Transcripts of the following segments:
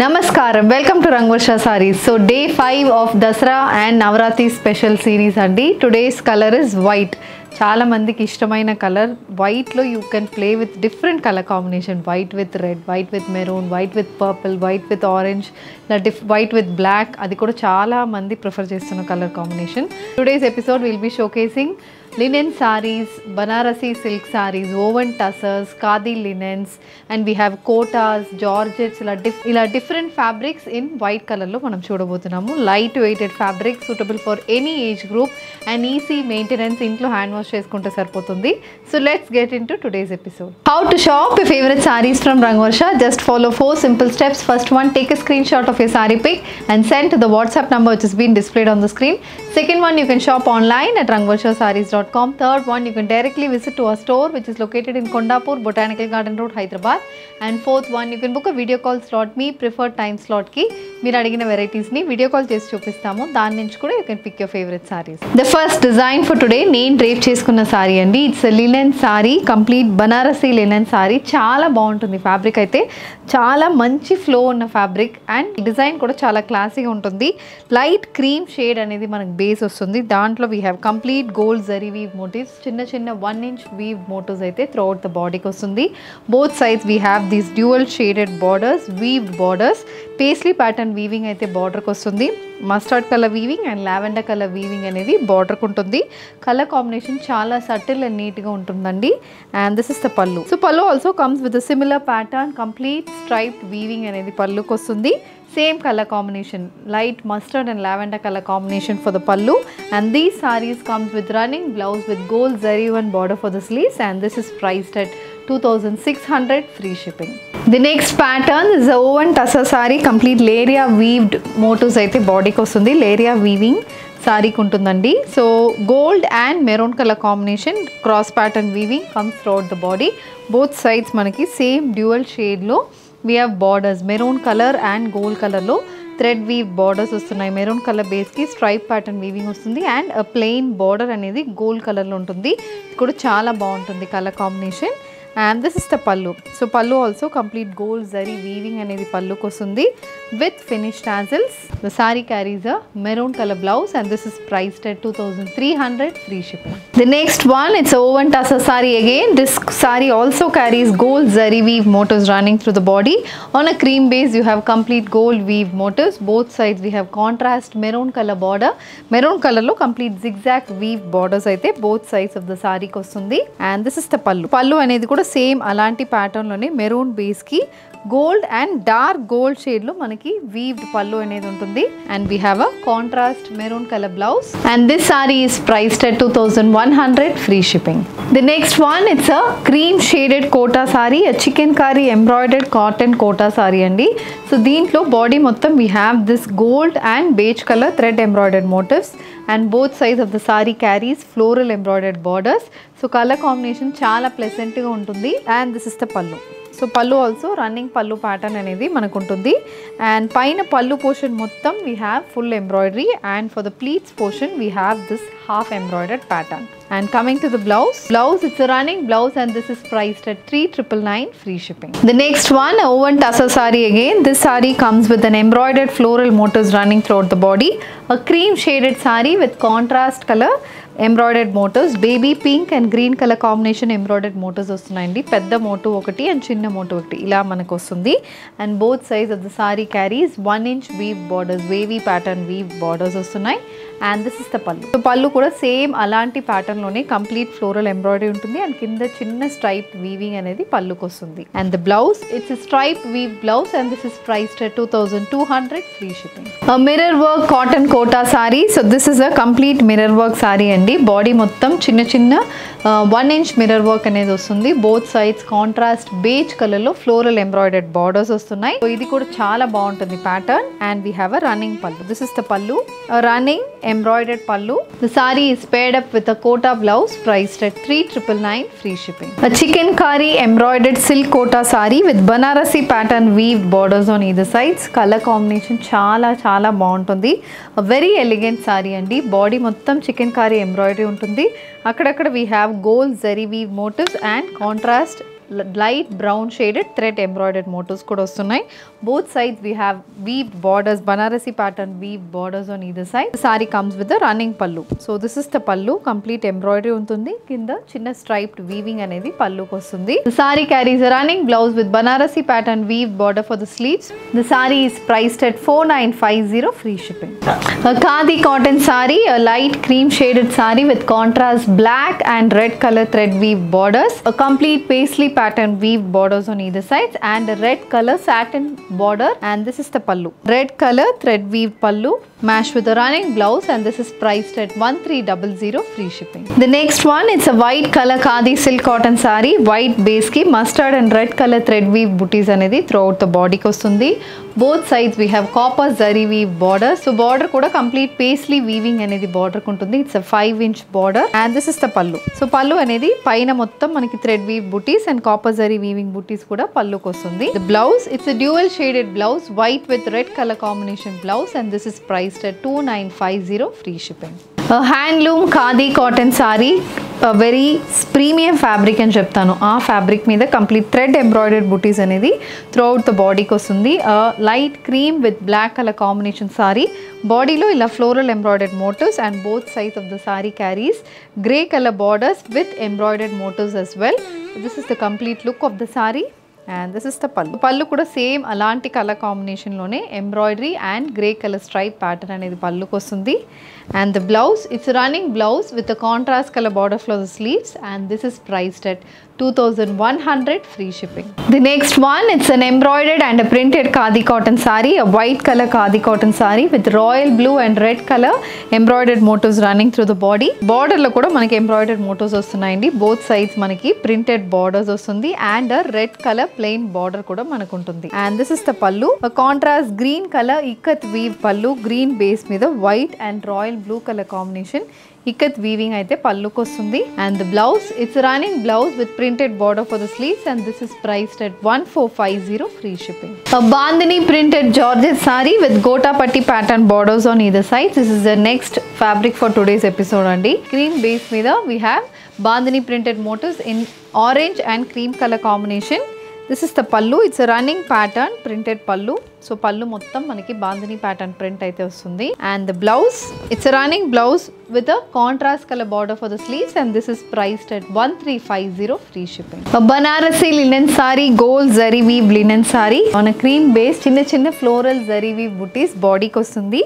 Namaskaram, welcome to Rangvarsha Sarees. So day 5 of Dasara and Navaratri special series andi. Today's color is white. Chala mandiki ishtamaina color. White lo you can play with different color combination. White with red, white with maroon, white with purple, white with orange, white with black. Adi kuda chala mandi prefer chestunna color combination. Today's episode will be showcasing linen sarees, Banarasi silk sarees, woven tussars, khadi linens, and we have kotas, georgettes, ila different fabrics in white color lo manam chudabothunnamu. Light weighted fabric suitable for any age group and easy maintenance, intlo hand wash cheskunte sarpotundi. So let's get into today's episode. How to shop your favorite sarees from Rangvarsha? Just follow 4 simple steps. First one, take a screenshot of your saree pic and send to the WhatsApp number which is being displayed on the screen. Second one, you can shop online at rangvarshasarees.com. Third one, you can directly visit to our store which is located in Kondapur, Botanical Garden Road, Hyderabad. And fourth one, you can book a video call slot, me preferred time slot ki meer adigina varieties ni video call chesi chupistamu. Dani nunchi kuda you can pick your favorite sarees. The first design for today, neen drape cheskunna saree andi. It's a linen saree, complete Banarasi linen saree. Chaala baaguntundi fabric aithe, chaala manchi flow unna fabric and design kuda chaala classy ga untundi. Light cream shade anedi manaku base vastundi. Dantlo we have complete gold zari weave motifs, chinna 1 inch weave motifs aithe throughout the body ki vastundi. Both sides we have these dual shaded borders, weaved borders. Paisley pattern weaving aithe border ki vastundi. Mustard color weaving and lavender color weaving anedi border ku untundi. Color combination chaala subtle and neat ga untundandi. And this is the pallu. So pallu also comes with a similar pattern, complete striped weaving anedi pallu ki vastundi. Same color combination, light mustard and lavender color combination for the pallu, and these sarees comes with running blouse with gold zari one border for the sleeves, and this is priced at 2600 free shipping. The next pattern is a woven tussar saree, complete leria weaved motifs aithe body ki vastundi. Leria weaving saree kuntundandi. So gold and maroon color combination, cross pattern weaving comes throughout the body. Both sides manaki same dual shade lo we have borders, maroon color and gold color lo thread weave borders vastunayi. Maroon color base ki stripe pattern weaving vastundi and a plain border anedi gold color lo untundi. Kuda chaala baaguntundi color combination. And this is the pallu. So pallu also complete gold zari weaving anedi pallu kosundi with finished tassels. The saree carries a maroon color blouse and this is priced at 2300 free shipping. The next one, it's a woven tussar saree again. This saree also carries gold zari weave motifs running through the body. On a cream base you have complete gold weave motifs. Both sides we have contrast maroon color border. Maroon color lo complete zigzag weave borders aithe both sides of the saree kosundi. And this is the pallu. Pallu anedi kuda same అలాంటి pattern లోనే maroon base కి gold and dark gold shade లో మనకి weaved pallu అనేది ఉంటుంది. And we have a contrast maroon colour blouse and this sari is priced at 2100 free shipping. The next one, it's a cream shaded Kota sari, chikankari embroidered cotton Kota sari అండి. So దీంట్లో body మొత్తం we have this gold and beige colour thread embroidered motifs and both sides of the saree carries floral embroidered borders. So color combination chaala pleasant ga untundi. And this is the pallu. So pallu also running pallu pattern anedi manaku untundi. And paina pallu portion mottam we have full embroidery, and for the pleats portion we have this half embroidered pattern. And coming to the blouse, it's a running blouse and this is priced at 3999 free shipping. The next one, a woven tussar saree again. This saree comes with an embroidered floral motifs running throughout the body. A cream shaded saree with contrast color embroidered motifs, baby pink and green color combination embroidered motifs వస్తున్నాయండి. పెద్ద motive ఒకటి and చిన్న motive ఒకటి ఇలా మనకు వస్తుంది. And both sides of the sari carries 1 inch weave borders, wavy pattern weave borders వస్తున్నాయి. And this is the pallu. So pallu కూడా సేమ్ అలాంటి ప్యాటర్న్ లోనే కంప్లీట్ ఫ్లోరల్ ఎంబ్రాయిడరీ ఉంటుంది అండ్ కింద చిన్న స్ట్రైప్ వీవింగ్ అనేది పల్లుకి వస్తుంది. And the blouse, it's stripe weave blouse and this is priced at 2200 free shipping. Mirror work cotton Kota sari. So this is a complete mirror work sorry అండి. Body మొత్తం చిన్న 1 inch mirror work అనేది వస్తుంది. Both sides contrast beige colour లో floral embroidered borders వస్తున్నాయి. So ఇది కూడా చాలా బాగుంటుంది pattern. And we have a running పల్లు. దిస్ ఇస్ ద పల్లు, running embroidered pallu. The saree is paired up with a kota blouse priced at 3999 free shipping. A chicken curry embroidered silk kota saree with Banarasi pattern weaved borders on either sides. Color combination chaala baaguntundi. A very elegant saree andi. Body mottam chicken curry embroidery untundi. Akkadakada we have gold zari weave motifs and contrast light brown shaded thread embroidered motifs kuda vastunnai. Both sides we have weaved borders, Banarasi pattern weaved borders on either side. The saree comes with the running pallu. So this is the pallu, complete embroidery untundi, kinda chinna striped weaving anedi pallu ku vastundi. The saree carries a running blouse with Banarasi pattern weaved border for the sleeves. The saree is priced at 4950, free shipping. A khadi cotton saree, a light cream shaded saree with contrast black and red color thread weave borders, a complete paisley pattern weave borders on either sides, and a red color satin border, and this is the pallu. Red color thread weave pallu matched with a running blouse, and this is priced at 1300, free shipping. The next one, it's a white color khadi silk cotton saree, white base ki mustard and red color thread weave booties anedi throughout the body ki vastundi. Both sides we have copper zari weave border. So border kuda complete paisley weaving anedi border kuntundi. It's a 5-inch border, and this is the pallu. So pallu anedi paina mottam manaki thread weave booties and copper zari weaving booties kuda pallu kostundi. The blouse, it's a dual shaded blouse, white with red color combination blouse, and this is priced at 2950, free shipping. A handloom khadi cotton saree, a very premium fabric అని చెప్తాను. ఆ fabric మీద complete thread embroidered బూటీస్ అనేది throughout the బాడీకి వస్తుంది. Light cream with black colour combination sari, బాడీలో ఇలా floral embroidered motifs, and both sides of the sari carries grey colour borders with embroidered motifs as well. This is the complete look of the saree. And this is the pallu. Pallu kuda same alanti color combination lone embroidery and grey color stripe pattern anedi pallu kostundi. And the blouse, it's a running blouse with a contrast color border for the sleeves, and this is priced at 2100, free shipping. The next one, it's an embroidered and a printed khadi cotton saree, a white color khadi cotton saree with royal blue and red color embroidered motifs running through the body. Border lo kuda manaki embroidered motifs vastunnayandi. Both sides manaki printed borders vastundi, and a red color plain border kuda manaku untundi. And this is the pallu, a contrast green color ikat weave pallu, green base మీద white and royal blue color combination ikat weaving అయితే పల్లుకి వస్తుంది. And the blouse, it's running blouse with printed border for the sleeves, and this is priced at 1450, free shipping. Bandhani printed georgette sari with gotapatti pattern borders on either side. This is the next fabric for today's episode అండి. Cream base మీద we have bandhani printed motifs in orange and cream colour combination. This is the pallu, it's a running pattern printed pallu. So pallu mottam manaki bandhani pattern print aithe vastundi. And the blouse, it's a running blouse with a contrast color border for the sleeves, and this is priced at 1350, free shipping. A Banarasi linen saree, gold zari weave linen saree on a cream base, chinna floral zari weave booties body ki vastundi.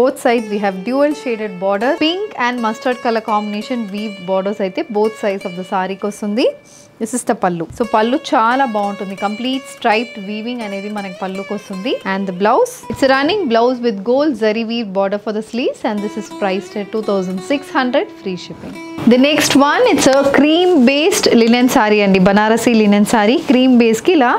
Both sides we have dual shaded border, pink and mustard color combination weaved borders aithe both sides of the saree ki vastundi. This is the pallu. So pallu చాలా బాగుంటుంది, complete striped weaving అనేది మనకి పల్లుకి వస్తుంది. And the blouse, it's running blouse with gold zari weave border for the sleeves, and this is priced at 2600, free shipping. The next one, it's a cream based linen sari అండి, Banarasi linen sari. Cream బేస్కి ఇలా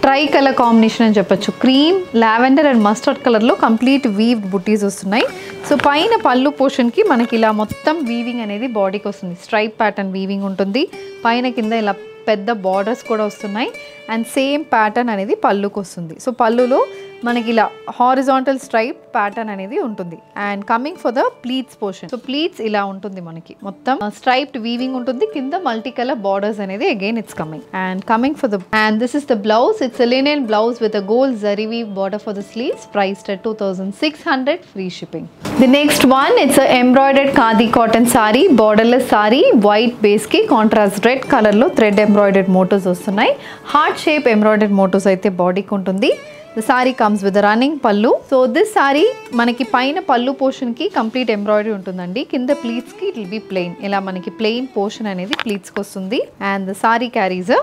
tri colour combination అని చెప్పొచ్చు. Cream, lavender and mustard కలర్లో complete weaved butis వస్తున్నాయి. So పైన పళ్ళు పోర్షన్కి మనకి ఇలా మొత్తం వీవింగ్ అనేది బాడీకి వస్తుంది, స్ట్రైప్ ప్యాటర్న్ వీవింగ్ ఉంటుంది. పైన కింద ఇలా పెద్ద బార్డర్స్ కూడా వస్తున్నాయి, అండ్ సేమ్ ప్యాటర్న్ అనేది పళ్ళుకి వస్తుంది. సో పళ్ళులో మనకి ఇలా హారిజాంటల్ స్ట్రైప్ ప్యాటర్న్ అనేది ఉంటుంది. And coming for the pleats portion, so pleats ఇలా ఉంటుంది, మనకి మొత్తం స్ట్రైప్డ్ వీవింగ్ ఉంటుంది, కింద మల్టీ కలర్ బార్డర్స్ అనేది again it's coming. And coming for the, and this is the blouse, it's a linen blouse with a gold zari weave border for the sleeves, priced at 2600, free shipping. The next one, it's a embroidered khadi cotton saree, borderless saree, white base ki contrast red color lo thread embroidered motifs వస్తున్నాయి. Heart shape embroidered motifs అయితే బాడీకి ఉంటుంది. The sorry comes with running పల్లు. So this sorry మనకి పైన పల్లు పోర్షన్కి complete embroidery ఉంటుందండి, కింద ప్లీట్స్కి ఇట్ విల్ బి ప్లెయిన్. ఇలా మనకి ప్లెయిన్ పోర్షన్ అనేది ప్లీట్స్కి వస్తుంది. And the sari carries a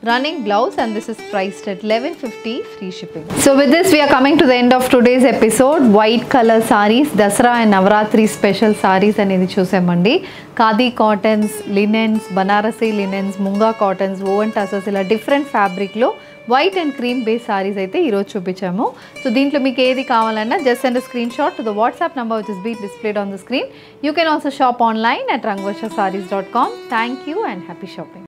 running blouse, and this is priced at 1150, free shipping. So with this we are coming to the end of today's episode. White color sarees, Dasara and Navaratri special sarees అనేది చూసామండి. Khadi cottons, linens, Banarasi linens, munga cottons, woven tussars, ఇలా different ఫ్యాబ్రిక్లో white and cream base saris అయితే ఈరోజు చూపించాము. So దీంట్లో మీకు ఏది కావాలన్నా just send screen shot to the WhatsApp number which is being displayed on the screen. You can also shop online at rangvarshasarees.com. Thank you and happy shopping.